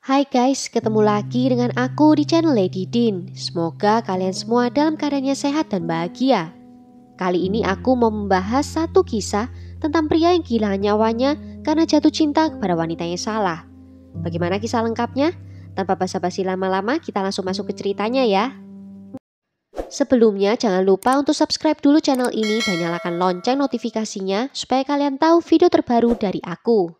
Hai guys, ketemu lagi dengan aku di channel Lady Din. Semoga kalian semua dalam keadaannya sehat dan bahagia. Kali ini aku mau membahas satu kisah tentang pria yang kehilangan nyawanya karena jatuh cinta kepada wanita yang salah. Bagaimana kisah lengkapnya? Tanpa basa-basi lama-lama, kita langsung masuk ke ceritanya ya. Sebelumnya jangan lupa untuk subscribe dulu channel ini dan nyalakan lonceng notifikasinya supaya kalian tahu video terbaru dari aku.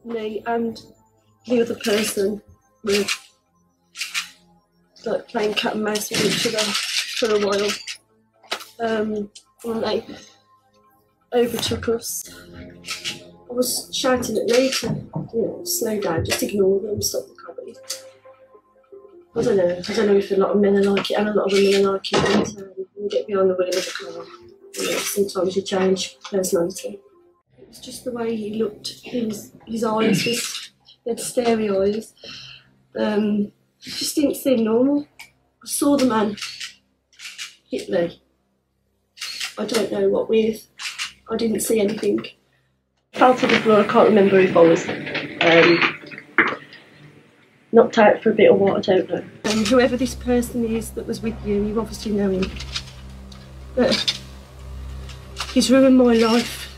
Me and the other person were like playing cat and mouse with each other for a while, and they overtook us. I was shouting at Lee to, slow down, just ignore them, stop the comedy. I don't know if a lot of men are like it and a lot of women are like it, and you get behind the wheel of the car. Sometimes you change personality. It's just the way he looked. His eyes he had starey eyes. Just didn't seem normal. I saw the man hit me. I don't know what with. I didn't see anything. Fell to the floor. I can't remember if I was knocked out for a bit or what. I don't know. And whoever this person is that was with you, you obviously know him. But he's ruined my life.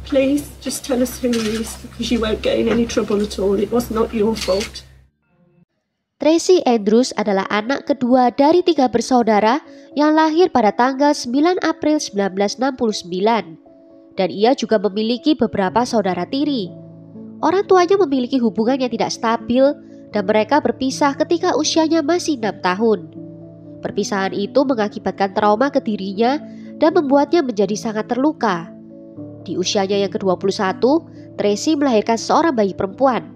Please, just tell us who he is, because you won't get in any trouble at all. It was not your fault. Tracy Andrews adalah anak kedua dari 3 bersaudara yang lahir pada tanggal 9 April 1969. Dan ia juga memiliki beberapa saudara tiri. Orang tuanya memiliki hubungan yang tidak stabil dan mereka berpisah ketika usianya masih 6 tahun. Perpisahan itu mengakibatkan trauma ke dirinya dan membuatnya menjadi sangat terluka. Di usianya yang ke-21, Tracy melahirkan seorang bayi perempuan.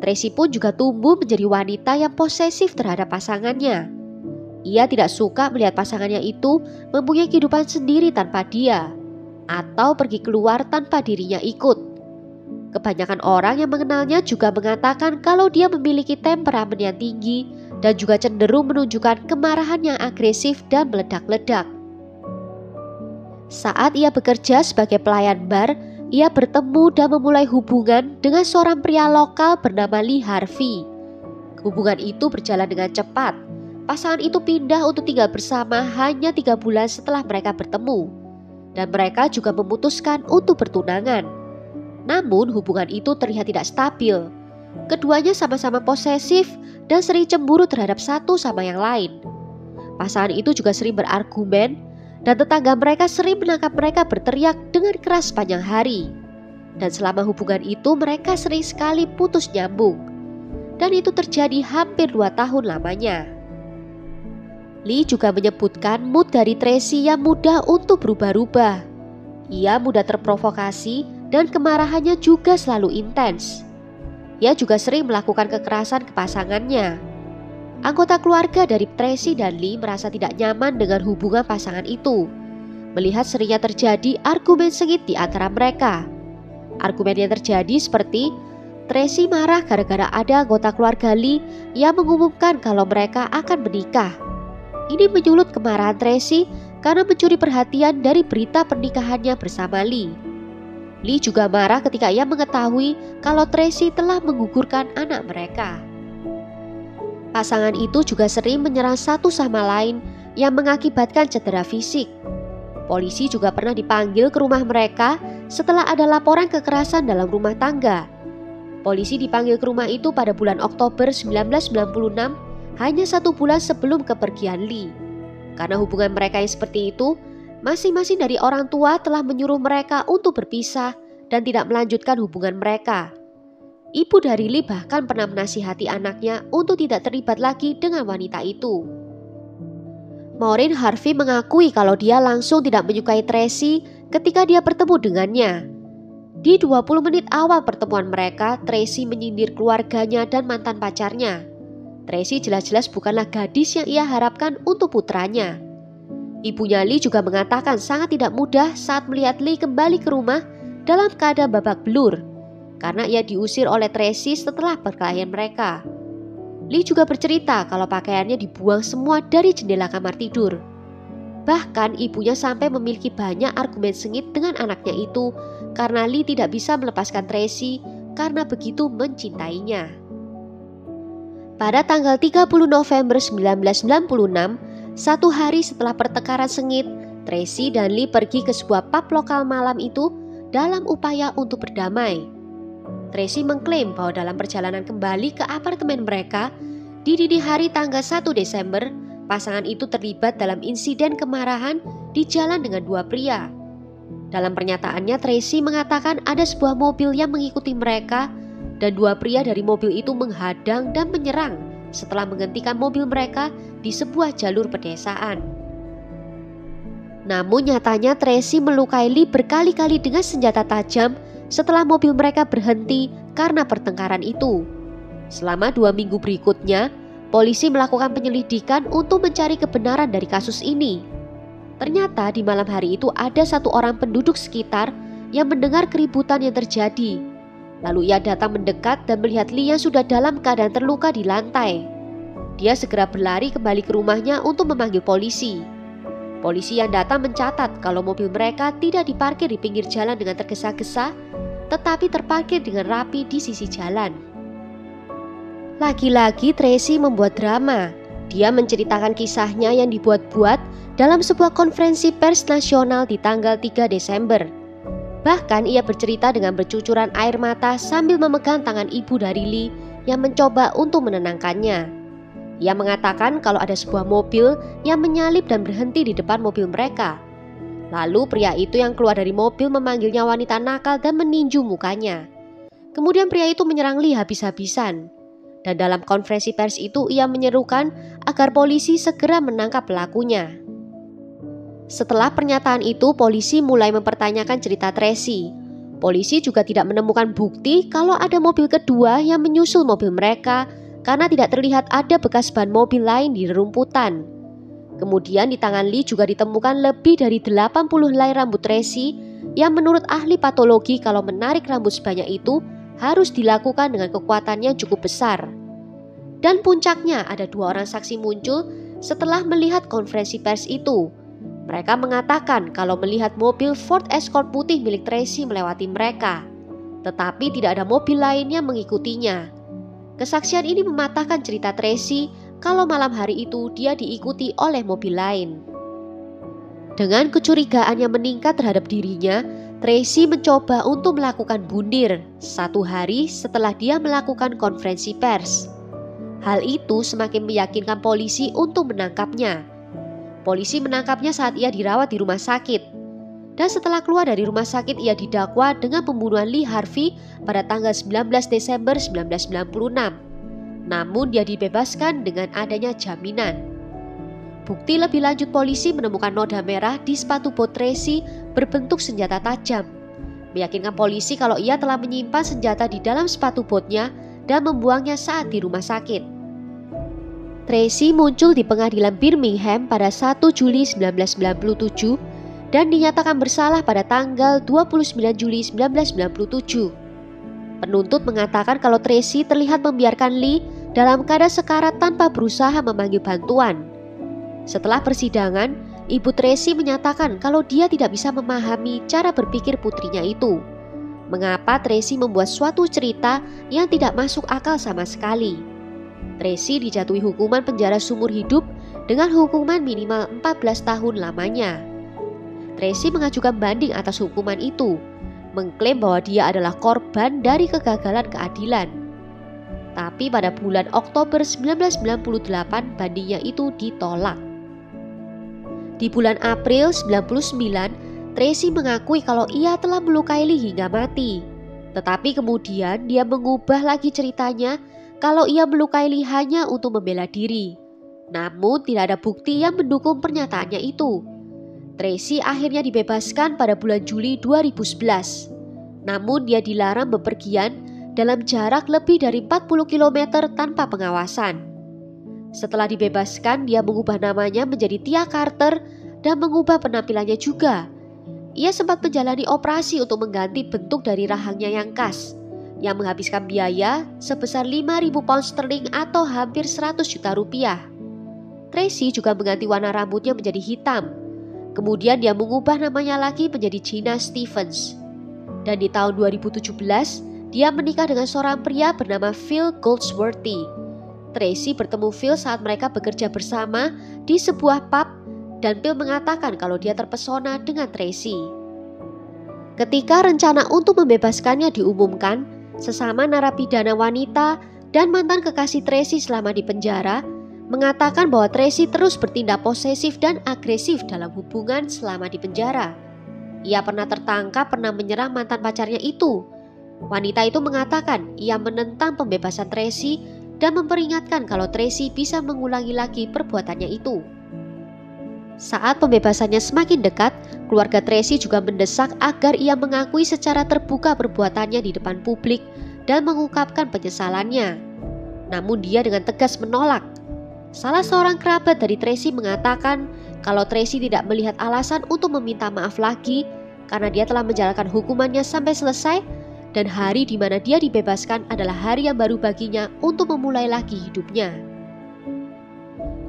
Tracy pun juga tumbuh menjadi wanita yang posesif terhadap pasangannya. Ia tidak suka melihat pasangannya itu mempunyai kehidupan sendiri tanpa dia, atau pergi keluar tanpa dirinya ikut. Kebanyakan orang yang mengenalnya juga mengatakan kalau dia memiliki temperamen yang tinggi dan juga cenderung menunjukkan kemarahan yang agresif dan meledak-ledak. Saat ia bekerja sebagai pelayan bar, ia bertemu dan memulai hubungan dengan seorang pria lokal bernama Lee Harvey. Hubungan itu berjalan dengan cepat. Pasangan itu pindah untuk tinggal bersama hanya 3 bulan setelah mereka bertemu. Dan mereka juga memutuskan untuk bertunangan. Namun hubungan itu terlihat tidak stabil. Keduanya sama-sama posesif dan sering cemburu terhadap satu sama yang lain. Pasangan itu juga sering berargumen, dan tetangga mereka sering menangkap mereka berteriak dengan keras sepanjang hari. Dan selama hubungan itu mereka sering sekali putus nyambung. Dan itu terjadi hampir 2 tahun lamanya. Lee juga menyebutkan mood dari Tracy yang mudah untuk berubah-ubah. Ia mudah terprovokasi dan kemarahannya juga selalu intens. Ia juga sering melakukan kekerasan ke pasangannya. Anggota keluarga dari Tracy dan Lee merasa tidak nyaman dengan hubungan pasangan itu. Melihat seringnya terjadi argumen sengit di antara mereka. Argumen yang terjadi seperti Tracy marah gara-gara ada anggota keluarga Lee yang mengumumkan kalau mereka akan menikah. Ini menyulut kemarahan Tracy karena mencuri perhatian dari berita pernikahannya bersama Lee. Lee juga marah ketika ia mengetahui kalau Tracy telah menggugurkan anak mereka. Pasangan itu juga sering menyerang satu sama lain yang mengakibatkan cedera fisik. Polisi juga pernah dipanggil ke rumah mereka setelah ada laporan kekerasan dalam rumah tangga. Polisi dipanggil ke rumah itu pada bulan Oktober 1996, hanya 1 bulan sebelum kepergian Lee. Karena hubungan mereka yang seperti itu, masing-masing dari orang tua telah menyuruh mereka untuk berpisah dan tidak melanjutkan hubungan mereka. Ibu dari Lee bahkan pernah menasihati anaknya untuk tidak terlibat lagi dengan wanita itu. Maureen Harvey mengakui kalau dia langsung tidak menyukai Tracy ketika dia bertemu dengannya. Di 20 menit awal pertemuan mereka, Tracy menyindir keluarganya dan mantan pacarnya. Tracy jelas-jelas bukanlah gadis yang ia harapkan untuk putranya. Ibunya Lee juga mengatakan sangat tidak mudah saat melihat Lee kembali ke rumah dalam keadaan babak belur, karena ia diusir oleh Tracy setelah perkelahian mereka. Lee juga bercerita kalau pakaiannya dibuang semua dari jendela kamar tidur. Bahkan ibunya sampai memiliki banyak argumen sengit dengan anaknya itu karena Lee tidak bisa melepaskan Tracy karena begitu mencintainya. Pada tanggal 30 November 1996, satu hari setelah pertengkaran sengit, Tracy dan Lee pergi ke sebuah pub lokal malam itu dalam upaya untuk berdamai. Tracy mengklaim bahwa dalam perjalanan kembali ke apartemen mereka di dini hari tanggal 1 Desember, pasangan itu terlibat dalam insiden kemarahan di jalan dengan dua pria. Dalam pernyataannya, Tracy mengatakan ada sebuah mobil yang mengikuti mereka dan dua pria dari mobil itu menghadang dan menyerang setelah menghentikan mobil mereka di sebuah jalur pedesaan. Namun nyatanya Tracy melukai Lee berkali-kali dengan senjata tajam setelah mobil mereka berhenti karena pertengkaran itu. Selama 2 minggu berikutnya, polisi melakukan penyelidikan untuk mencari kebenaran dari kasus ini. Ternyata di malam hari itu ada satu orang penduduk sekitar yang mendengar keributan yang terjadi. Lalu ia datang mendekat dan melihat Lee yang sudah dalam keadaan terluka di lantai. Dia segera berlari kembali ke rumahnya untuk memanggil polisi. Polisi yang datang mencatat kalau mobil mereka tidak diparkir di pinggir jalan dengan tergesa-gesa, tetapi terparkir dengan rapi di sisi jalan. Lagi-lagi Tracy membuat drama. Dia menceritakan kisahnya yang dibuat-buat dalam sebuah konferensi pers nasional di tanggal 3 Desember. Bahkan ia bercerita dengan bercucuran air mata sambil memegang tangan ibu dari Lee yang mencoba untuk menenangkannya. Ia mengatakan kalau ada sebuah mobil yang menyalip dan berhenti di depan mobil mereka. Lalu pria itu yang keluar dari mobil memanggilnya wanita nakal dan meninju mukanya. Kemudian pria itu menyerang Lee habis-habisan. Dan dalam konferensi pers itu ia menyerukan agar polisi segera menangkap pelakunya. Setelah pernyataan itu, polisi mulai mempertanyakan cerita Tracy. Polisi juga tidak menemukan bukti kalau ada mobil kedua yang menyusul mobil mereka karena tidak terlihat ada bekas ban mobil lain di rerumputan. Kemudian di tangan Lee juga ditemukan lebih dari 80 helai rambut Tracy yang menurut ahli patologi kalau menarik rambut sebanyak itu harus dilakukan dengan kekuatan yang cukup besar. Dan puncaknya ada 2 orang saksi muncul setelah melihat konferensi pers itu. Mereka mengatakan kalau melihat mobil Ford Escort putih milik Tracy melewati mereka, tetapi tidak ada mobil lain yang mengikutinya. Kesaksian ini mematahkan cerita Tracy kalau malam hari itu dia diikuti oleh mobil lain. Dengan kecurigaan yang meningkat terhadap dirinya, Tracy mencoba untuk melakukan bundir 1 hari setelah dia melakukan konferensi pers. Hal itu semakin meyakinkan polisi untuk menangkapnya. Polisi menangkapnya saat ia dirawat di rumah sakit. Dan setelah keluar dari rumah sakit ia didakwa dengan pembunuhan Lee Harvey pada tanggal 19 Desember 1996. Namun dia dibebaskan dengan adanya jaminan. Bukti lebih lanjut polisi menemukan noda merah di sepatu bot Tracy berbentuk senjata tajam. Meyakinkan polisi kalau ia telah menyimpan senjata di dalam sepatu botnya dan membuangnya saat di rumah sakit. Tracy muncul di pengadilan Birmingham pada 1 Juli 1997 dan dinyatakan bersalah pada tanggal 29 Juli 1997. Penuntut mengatakan kalau Tracy terlihat membiarkan Lee dalam keadaan sekarat tanpa berusaha memanggil bantuan. Setelah persidangan, ibu Tracy menyatakan kalau dia tidak bisa memahami cara berpikir putrinya itu. Mengapa Tracy membuat suatu cerita yang tidak masuk akal sama sekali. Tracy dijatuhi hukuman penjara seumur hidup dengan hukuman minimal 14 tahun lamanya. Tracy mengajukan banding atas hukuman itu, mengklaim bahwa dia adalah korban dari kegagalan keadilan. Tapi pada bulan Oktober 1998 bandingnya itu ditolak. Di bulan April 1999, Tracy mengakui kalau ia telah melukai Lee hingga mati. Tetapi kemudian dia mengubah lagi ceritanya kalau ia melukai Lee hanya untuk membela diri. Namun tidak ada bukti yang mendukung pernyataannya itu. Tracy akhirnya dibebaskan pada bulan Juli 2011. Namun dia dilarang bepergian dalam jarak lebih dari 40 km tanpa pengawasan. Setelah dibebaskan, dia mengubah namanya menjadi Tia Carter dan mengubah penampilannya juga. Ia sempat menjalani operasi untuk mengganti bentuk dari rahangnya yang khas, yang menghabiskan biaya sebesar 5.000 pound sterling atau hampir 100 juta rupiah. Tracy juga mengganti warna rambutnya menjadi hitam, Kemudian dia mengubah namanya lagi menjadi Gina Stevens. Dan di tahun 2017, dia menikah dengan seorang pria bernama Phil Goldsworthy. Tracy bertemu Phil saat mereka bekerja bersama di sebuah pub dan Phil mengatakan kalau dia terpesona dengan Tracy. Ketika rencana untuk membebaskannya diumumkan, sesama narapidana wanita dan mantan kekasih Tracy selama di penjara mengatakan bahwa Tracy terus bertindak posesif dan agresif dalam hubungan selama di penjara. Ia pernah tertangkap pernah menyerang mantan pacarnya itu. Wanita itu mengatakan ia menentang pembebasan Tracy dan memperingatkan kalau Tracy bisa mengulangi lagi perbuatannya itu. Saat pembebasannya semakin dekat, keluarga Tracy juga mendesak agar ia mengakui secara terbuka perbuatannya di depan publik dan mengungkapkan penyesalannya. Namun dia dengan tegas menolak. Salah seorang kerabat dari Tracy mengatakan kalau Tracy tidak melihat alasan untuk meminta maaf lagi karena dia telah menjalankan hukumannya sampai selesai dan hari di mana dia dibebaskan adalah hari yang baru baginya untuk memulai lagi hidupnya.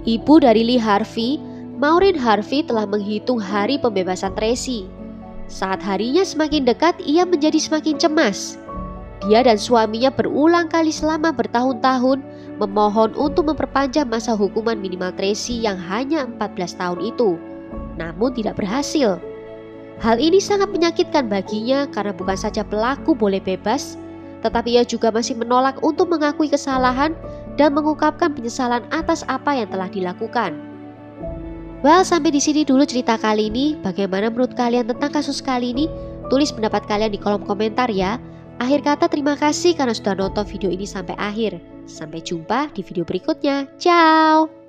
Ibu dari Lee Harvey, Maureen Harvey, telah menghitung hari pembebasan Tracy. Saat harinya semakin dekat, ia menjadi semakin cemas. Dia dan suaminya berulang kali selama bertahun-tahun memohon untuk memperpanjang masa hukuman minimal Tracy yang hanya 14 tahun itu, namun tidak berhasil. Hal ini sangat menyakitkan baginya karena bukan saja pelaku boleh bebas, tetapi ia juga masih menolak untuk mengakui kesalahan dan mengungkapkan penyesalan atas apa yang telah dilakukan. Well, sampai di sini dulu cerita kali ini. Bagaimana menurut kalian tentang kasus kali ini? Tulis pendapat kalian di kolom komentar ya. Akhir kata, terima kasih karena sudah nonton video ini sampai akhir. Sampai jumpa di video berikutnya. Ciao!